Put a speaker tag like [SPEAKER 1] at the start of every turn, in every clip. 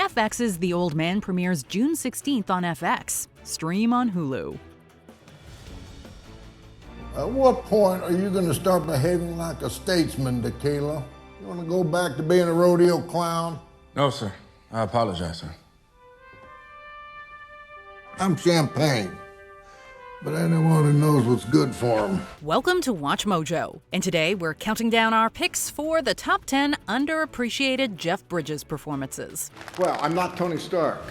[SPEAKER 1] FX's The Old Man premieres June 16th on FX. Stream on Hulu.
[SPEAKER 2] At what point are you going to start behaving like a statesman, Tequila? You want to go back to being a rodeo clown?
[SPEAKER 3] No, sir. I apologize, sir.
[SPEAKER 2] I'm Champagne, but anyone who knows what's good for him.
[SPEAKER 1] Welcome to Watch Mojo, and today we're counting down our picks for the top 10 underappreciated Jeff Bridges performances.
[SPEAKER 4] Well, I'm not Tony Stark.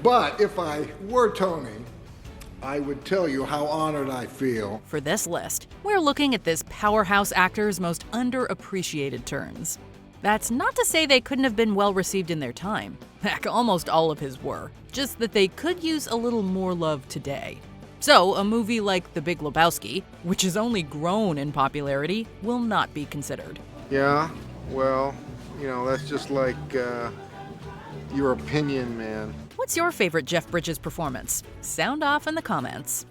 [SPEAKER 4] But if I were Tony, I would tell you how honored I feel.
[SPEAKER 1] For this list, we're looking at this powerhouse actor's most underappreciated turns. That's not to say they couldn't have been well received in their time. Heck, almost all of his were. Just that they could use a little more love today. So, a movie like The Big Lebowski, which has only grown in popularity, will not be considered.
[SPEAKER 4] Yeah, well, that's just like your opinion, man.
[SPEAKER 1] What's your favorite Jeff Bridges performance? Sound off in the comments.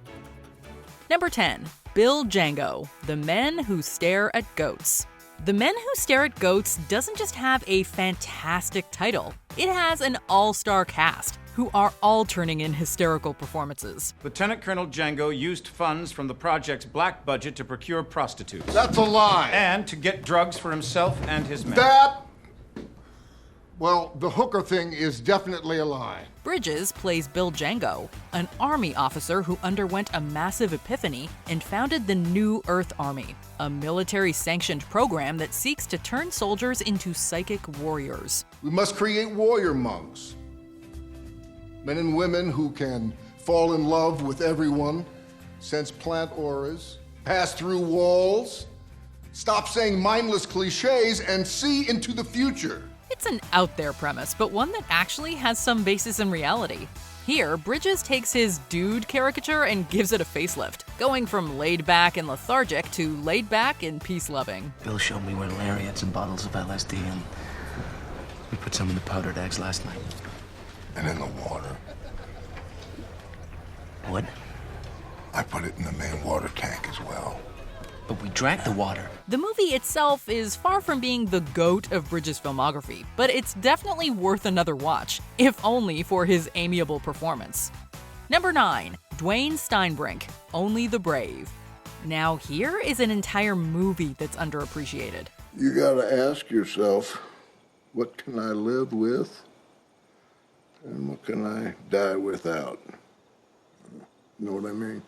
[SPEAKER 1] Number 10. Bill Django, The Men Who Stare at Goats. The Men Who Stare at Goats doesn't just have a fantastic title, it has an all-star cast who are all turning in hysterical performances.
[SPEAKER 5] Lieutenant Colonel Django used funds from the project's black budget to procure prostitutes.
[SPEAKER 4] That's a lie.
[SPEAKER 5] And to get drugs for himself and his men.
[SPEAKER 4] Well, the hooker thing is definitely a lie.
[SPEAKER 1] Bridges plays Bill Django, an army officer who underwent a massive epiphany and founded the New Earth Army, a military-sanctioned program that seeks to turn soldiers into psychic warriors.
[SPEAKER 4] We must create warrior monks. Men and women who can fall in love with everyone, sense plant auras, pass through walls, stop saying mindless cliches, and see into the future.
[SPEAKER 1] It's an out-there premise, but one that actually has some basis in reality. Here, Bridges takes his dude caricature and gives it a facelift, going from laid-back and lethargic to laid-back and peace-loving.
[SPEAKER 6] Bill showed me where Larry had some bottles of LSD, and we put some in the powdered eggs last night.
[SPEAKER 2] And in the water.
[SPEAKER 6] What?
[SPEAKER 2] I put it in the main water tank as well.
[SPEAKER 6] But we drank the water.
[SPEAKER 1] The movie itself is far from being the GOAT of Bridges' filmography, but it's definitely worth another watch, if only for his amiable performance. Number 9. Dwayne Steinbrink, Only the Brave. Now here is an entire movie that's underappreciated.
[SPEAKER 2] You gotta ask yourself, what can I live with? And what can I die without? You know what I mean?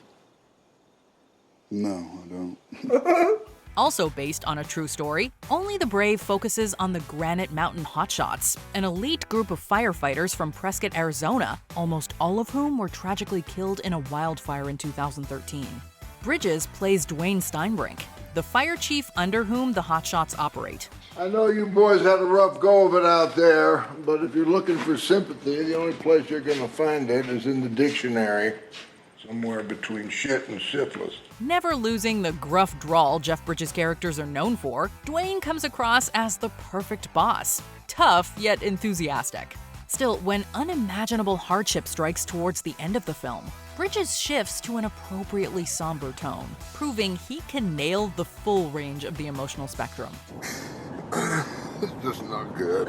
[SPEAKER 2] No, I don't.
[SPEAKER 1] Also based on a true story, Only the Brave focuses on the Granite Mountain Hotshots, an elite group of firefighters from Prescott, Arizona, almost all of whom were tragically killed in a wildfire in 2013. Bridges plays Dwayne Steinbrink, the fire chief under whom the Hotshots operate.
[SPEAKER 2] I know you boys had a rough go of it out there, but if you're looking for sympathy, the only place you're gonna find it is in the dictionary. Somewhere between shit and syphilis.
[SPEAKER 1] Never losing the gruff drawl Jeff Bridges' characters are known for, Dwayne comes across as the perfect boss. Tough, yet enthusiastic. Still, when unimaginable hardship strikes towards the end of the film, Bridges shifts to an appropriately somber tone, proving he can nail the full range of the emotional spectrum.
[SPEAKER 2] It's just not good.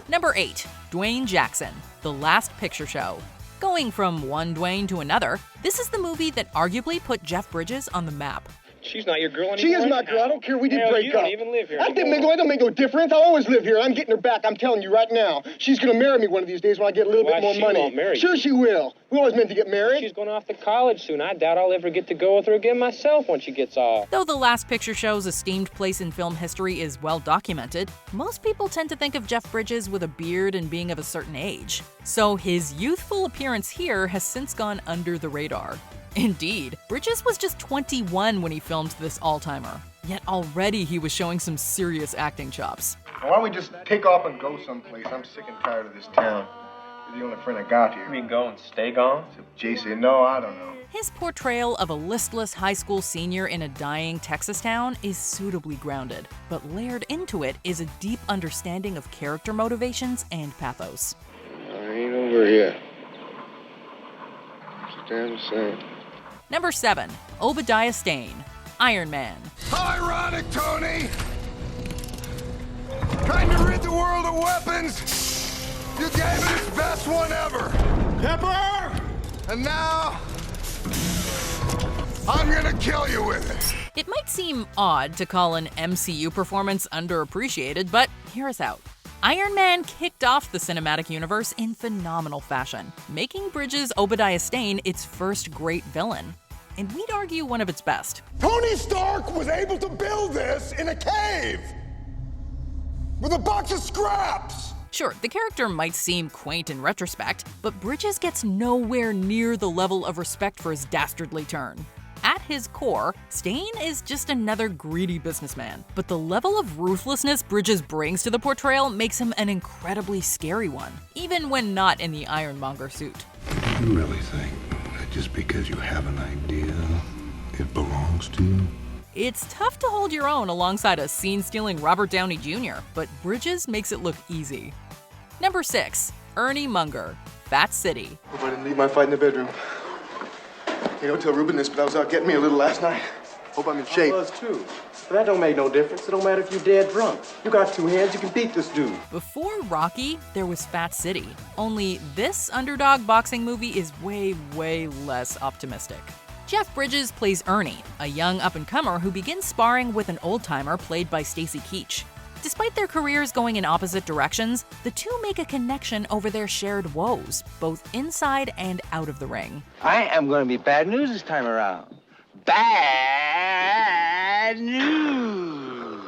[SPEAKER 1] Number 8. Dwayne Jackson, The Last Picture Show. Going from one Dwayne to another, this is the movie that arguably put Jeff Bridges on the map.
[SPEAKER 7] She's not your girl anymore.
[SPEAKER 8] She is my girl. I don't care. We did break
[SPEAKER 7] you
[SPEAKER 8] up.
[SPEAKER 7] don't even live here
[SPEAKER 8] It don't make no difference. I always live here. I'm getting her back. I'm telling you right now. She's going to marry me one of these days when I get a little bit more money.
[SPEAKER 7] She won't marry you.
[SPEAKER 8] Sure she will. We always meant to get married.
[SPEAKER 7] She's going off to college soon. I doubt I'll ever get to go with her again myself when she gets off.
[SPEAKER 1] Though The Last Picture Show's esteemed place in film history is well documented, most people tend to think of Jeff Bridges with a beard and being of a certain age. So his youthful appearance here has since gone under the radar. Indeed, Bridges was just 21 when he filmed this all-timer, yet already he was showing some serious acting chops.
[SPEAKER 4] Why don't we just take off and go someplace? I'm sick and tired of this town. You're the only friend I got here.
[SPEAKER 7] You mean go and stay gone?
[SPEAKER 4] Jason, no, I don't know.
[SPEAKER 1] His portrayal of a listless high school senior in a dying Texas town is suitably grounded, but layered into it is a deep understanding of character motivations and pathos.
[SPEAKER 2] I ain't over here. Stand the same.
[SPEAKER 1] Number 7. Obadiah Stane, Iron Man.
[SPEAKER 2] How ironic, Tony!
[SPEAKER 4] Trying to rid the world of weapons. You gave it its best one ever. Pepper! And now, I'm gonna kill you with it.
[SPEAKER 1] It might seem odd to call an MCU performance underappreciated, but hear us out. Iron Man kicked off the cinematic universe in phenomenal fashion, making Bridges' Obadiah Stane its first great villain. And we'd argue one of its best.
[SPEAKER 4] Tony Stark was able to build this in a cave with a box of scraps.
[SPEAKER 1] Sure, the character might seem quaint in retrospect, but Bridges gets nowhere near the level of respect for his dastardly turn. At his core, Stane is just another greedy businessman, but the level of ruthlessness Bridges brings to the portrayal makes him an incredibly scary one, even when not in the Ironmonger suit.
[SPEAKER 2] You really think that just because you have an idea, it belongs to you?
[SPEAKER 1] It's tough to hold your own alongside a scene-stealing Robert Downey Jr., but Bridges makes it look easy. Number 6, Ernie Munger, Fat City.
[SPEAKER 8] Hope I didn't leave my fight in the bedroom. Hey, don't tell Ruben this, but I was out getting me a little last night. Hope I'm in shape.
[SPEAKER 7] I was too. But that don't make no difference. It don't matter if you're dead drunk. You got 2 hands, you can beat this dude.
[SPEAKER 1] Before Rocky, there was Fat City. Only this underdog boxing movie is way, way less optimistic. Jeff Bridges plays Ernie, a young up-and-comer who begins sparring with an old-timer played by Stacy Keach. Despite their careers going in opposite directions, the two make a connection over their shared woes, both inside and out of the ring.
[SPEAKER 6] I am going to be bad news this time around. Bad news!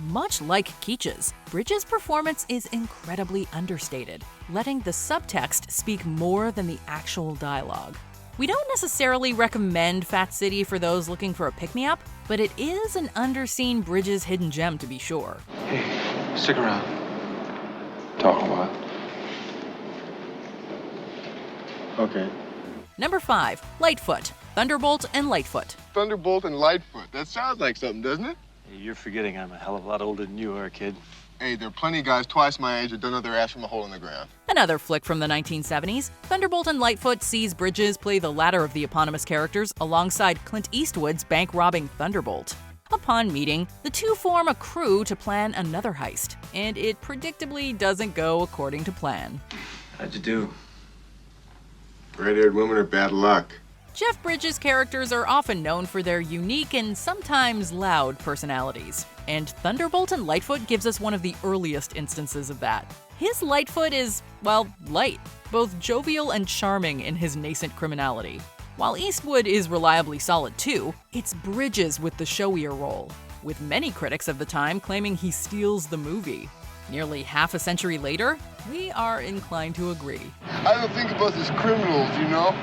[SPEAKER 1] Much like Keach's, Bridges' performance is incredibly understated, letting the subtext speak more than the actual dialogue. We don't necessarily recommend Fat City for those looking for a pick-me-up, but it is an underseen Bridges hidden gem to be sure.
[SPEAKER 6] Hey, stick around. Talk a while. Okay.
[SPEAKER 1] Number 5, Lightfoot, Thunderbolt and Lightfoot.
[SPEAKER 8] Thunderbolt and Lightfoot. That sounds like something, doesn't it?
[SPEAKER 6] Hey, you're forgetting I'm a hell of a lot older than you are, kid.
[SPEAKER 8] Hey, there are plenty of guys twice my age that don't know their ass from a hole in the ground.
[SPEAKER 1] Another flick from the 1970s, Thunderbolt and Lightfoot sees Bridges play the latter of the eponymous characters alongside Clint Eastwood's bank-robbing Thunderbolt. Upon meeting, the two form a crew to plan another heist, and it predictably doesn't go according to plan.
[SPEAKER 6] How'd you do?
[SPEAKER 8] Red-haired women are bad luck.
[SPEAKER 1] Jeff Bridges' characters are often known for their unique and sometimes loud personalities, and Thunderbolt and Lightfoot gives us one of the earliest instances of that. His Lightfoot is, well, light, both jovial and charming in his nascent criminality. While Eastwood is reliably solid too, it's Bridges with the showier role, with many critics of the time claiming he steals the movie. Nearly half a century later, we are inclined to agree.
[SPEAKER 8] I don't think of us as criminals, you know?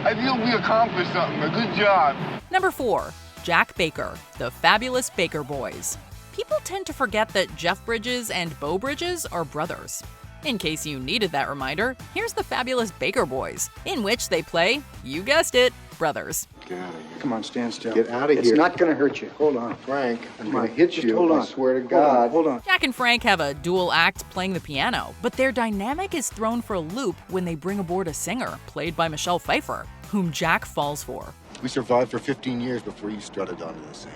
[SPEAKER 8] I feel we accomplished something. A good job.
[SPEAKER 1] Number 4, Jack Baker, The Fabulous Baker Boys. People tend to forget that Jeff Bridges and Beau Bridges are brothers. In case you needed that reminder, here's The Fabulous Baker Boys, in which they play, you guessed it, brothers.
[SPEAKER 8] Get out of here.
[SPEAKER 9] Come on, stand still.
[SPEAKER 8] Get out of
[SPEAKER 9] It's
[SPEAKER 8] here.
[SPEAKER 9] not gonna hurt you. Hold on.
[SPEAKER 8] Frank, I'm
[SPEAKER 9] Come
[SPEAKER 8] gonna
[SPEAKER 9] on,
[SPEAKER 8] hit
[SPEAKER 9] just
[SPEAKER 8] you.
[SPEAKER 9] hold on.
[SPEAKER 8] I swear to God.
[SPEAKER 9] Hold on.
[SPEAKER 1] Jack and Frank have a dual act playing the piano, but their dynamic is thrown for a loop when they bring aboard a singer, played by Michelle Pfeiffer, whom Jack falls for.
[SPEAKER 8] We survived for 15 years before you strutted onto the scene.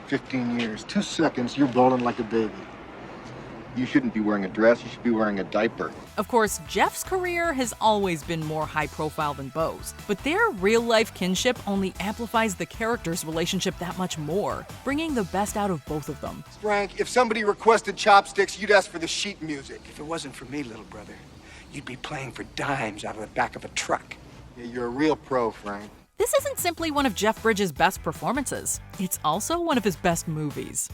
[SPEAKER 8] 15 years. 2 seconds, you're bawling like a baby. You shouldn't be wearing a dress. You should be wearing a diaper.
[SPEAKER 1] Of course, Jeff's career has always been more high-profile than Beau's, but their real-life kinship only amplifies the characters' relationship that much more, bringing the best out of both of them.
[SPEAKER 8] Frank, if somebody requested chopsticks, you'd ask for the sheet music.
[SPEAKER 9] If it wasn't for me, little brother, you'd be playing for dimes out of the back of a truck.
[SPEAKER 8] Yeah, you're a real pro, Frank.
[SPEAKER 1] This isn't simply one of Jeff Bridges' best performances, it's also one of his best movies.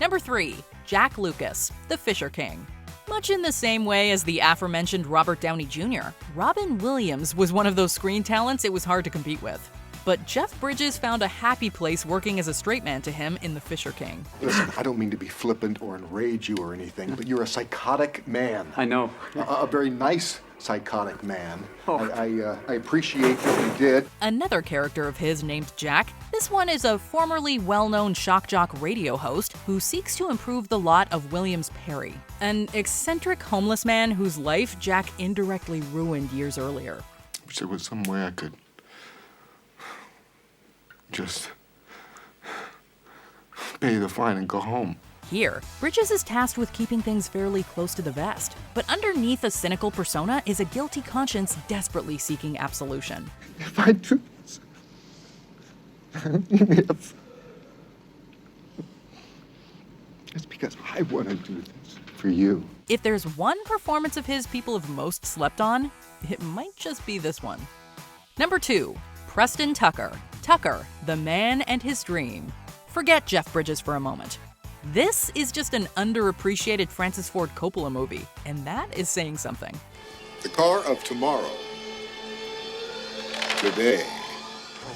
[SPEAKER 1] Number 3, Jack Lucas, The Fisher King. Much in the same way as the aforementioned Robert Downey Jr., Robin Williams was one of those screen talents it was hard to compete with. But Jeff Bridges found a happy place working as a straight man to him in The Fisher King.
[SPEAKER 8] Listen, I don't mean to be flippant or enrage you or anything, but you're a psychotic man.
[SPEAKER 6] I know.
[SPEAKER 8] A very nice psychotic man. I appreciate what you did.
[SPEAKER 1] Another character of his named Jack, this one is a formerly well-known shock jock radio host who seeks to improve the lot of Williams Perry, an eccentric homeless man whose life Jack indirectly ruined years earlier.
[SPEAKER 8] Wish there was some way I could just pay the fine and go home.
[SPEAKER 1] Here, Bridges is tasked with keeping things fairly close to the vest, but underneath a cynical persona is a guilty conscience desperately seeking absolution.
[SPEAKER 8] If I do this, it's because I want to do this for you.
[SPEAKER 1] If there's one performance of his people have most slept on, it might just be this one. Number 2, Preston Tucker. Tucker, the man and his dream. Forget Jeff Bridges for a moment. This is just an underappreciated Francis Ford Coppola movie, and that is saying something.
[SPEAKER 4] The car of tomorrow. Today.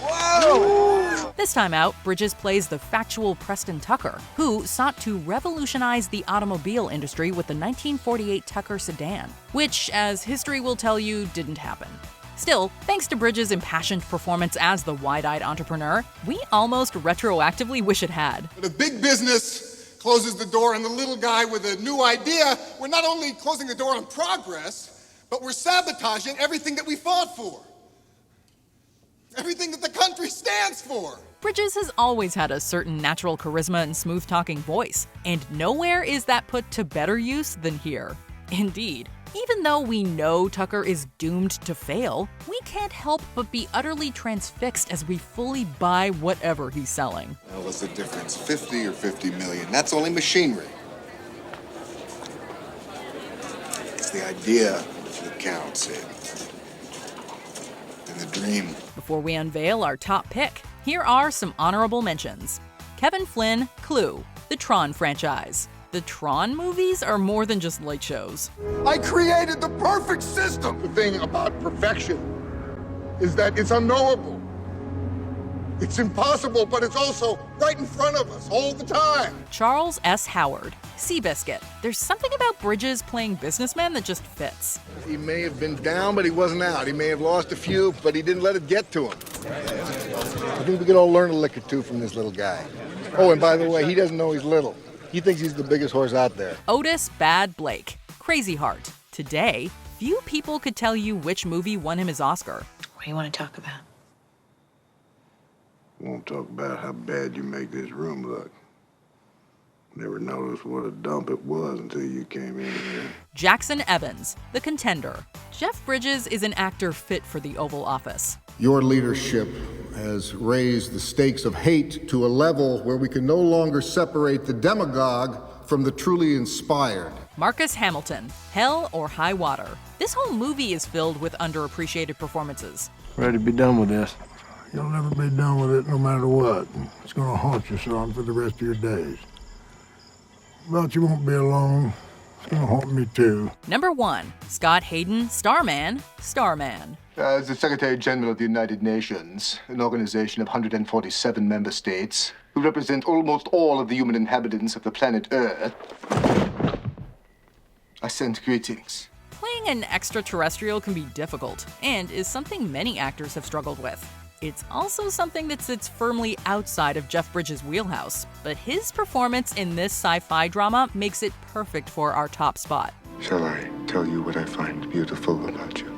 [SPEAKER 1] Whoa! This time out, Bridges plays the factual Preston Tucker, who sought to revolutionize the automobile industry with the 1948 Tucker sedan, which, as history will tell you, didn't happen. Still, thanks to Bridges' impassioned performance as the wide-eyed entrepreneur, we almost retroactively wish it had.
[SPEAKER 4] When a big business closes the door on the little guy with a new idea, we're not only closing the door on progress, but we're sabotaging everything that we fought for. Everything that the country stands for.
[SPEAKER 1] Bridges has always had a certain natural charisma and smooth-talking voice, and nowhere is that put to better use than here. Indeed, even though we know Tucker is doomed to fail, we can't help but be utterly transfixed as we fully buy whatever he's selling.
[SPEAKER 4] Well, what's the difference, 50 or 50 million? That's only machinery. It's the idea that counts, and the dream.
[SPEAKER 1] Before we unveil our top pick, here are some honorable mentions. Kevin Flynn, Clue, the Tron franchise. The Tron movies are more than just light shows.
[SPEAKER 4] I created the perfect system. The thing about perfection is that it's unknowable. It's impossible, but it's also right in front of us all the time.
[SPEAKER 1] Charles S. Howard, Seabiscuit. There's something about Bridges playing businessman that just fits.
[SPEAKER 4] He may have been down, but he wasn't out. He may have lost a few, but he didn't let it get to him. I think we can all learn a lick or two from this little guy. Oh, and by the way, he doesn't know he's little. He thinks he's the biggest horse out there.
[SPEAKER 1] Otis Bad Blake, Crazy Heart. Today, few people could tell you which movie won him his Oscar.
[SPEAKER 10] What do you want to talk about?
[SPEAKER 2] I won't talk about how bad you make this room look. Never noticed what a dump it was until you came in here.
[SPEAKER 1] Jackson Evans, The Contender. Jeff Bridges is an actor fit for the Oval Office.
[SPEAKER 4] Your leadership has raised the stakes of hate to a level where we can no longer separate the demagogue from the truly inspired.
[SPEAKER 1] Marcus Hamilton, Hell or High Water. This whole movie is filled with underappreciated performances.
[SPEAKER 11] Ready to be done with this.
[SPEAKER 2] You'll never be done with it no matter what. It's gonna haunt you, son, for the rest of your days. But you won't be alone. It's gonna haunt me too.
[SPEAKER 1] Number 1, Scott Hayden, Starman, Starman.
[SPEAKER 8] As the Secretary General of the United Nations, an organization of 147 member states, who represent almost all of the human inhabitants of the planet Earth, I send greetings.
[SPEAKER 1] Playing an extraterrestrial can be difficult, and is something many actors have struggled with. It's also something that sits firmly outside of Jeff Bridges' wheelhouse, but his performance in this sci-fi drama makes it perfect for our top spot.
[SPEAKER 8] Shall I tell you what I find beautiful about you?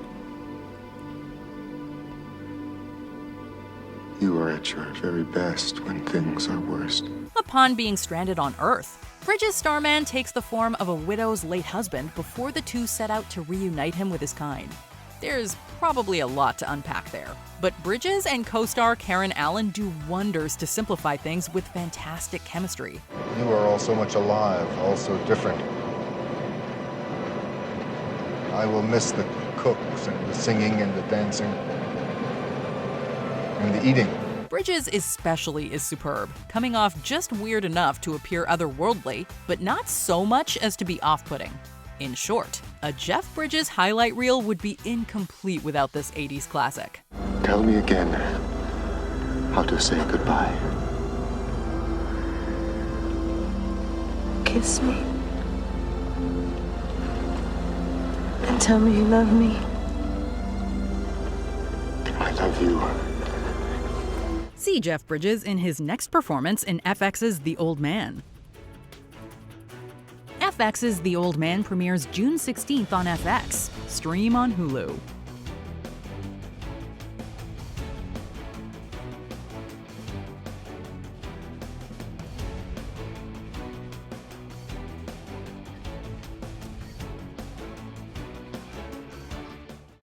[SPEAKER 8] You are at your very best when things are worst.
[SPEAKER 1] Upon being stranded on Earth, Bridges' Starman takes the form of a widow's late husband before the two set out to reunite him with his kind. There's probably a lot to unpack there, but Bridges and co-star Karen Allen do wonders to simplify things with fantastic chemistry.
[SPEAKER 4] You are all so much alive, all so different. I will miss the cooks and the singing and the dancing and the eating.
[SPEAKER 1] Bridges especially is superb, coming off just weird enough to appear otherworldly, but not so much as to be off-putting. In short, a Jeff Bridges highlight reel would be incomplete without this 80s classic.
[SPEAKER 8] Tell me again how to say goodbye.
[SPEAKER 10] Kiss me. And tell me you love me.
[SPEAKER 8] I love you.
[SPEAKER 1] See Jeff Bridges in his next performance in FX's The Old Man. FX's The Old Man premieres June 16th on FX. Stream on Hulu.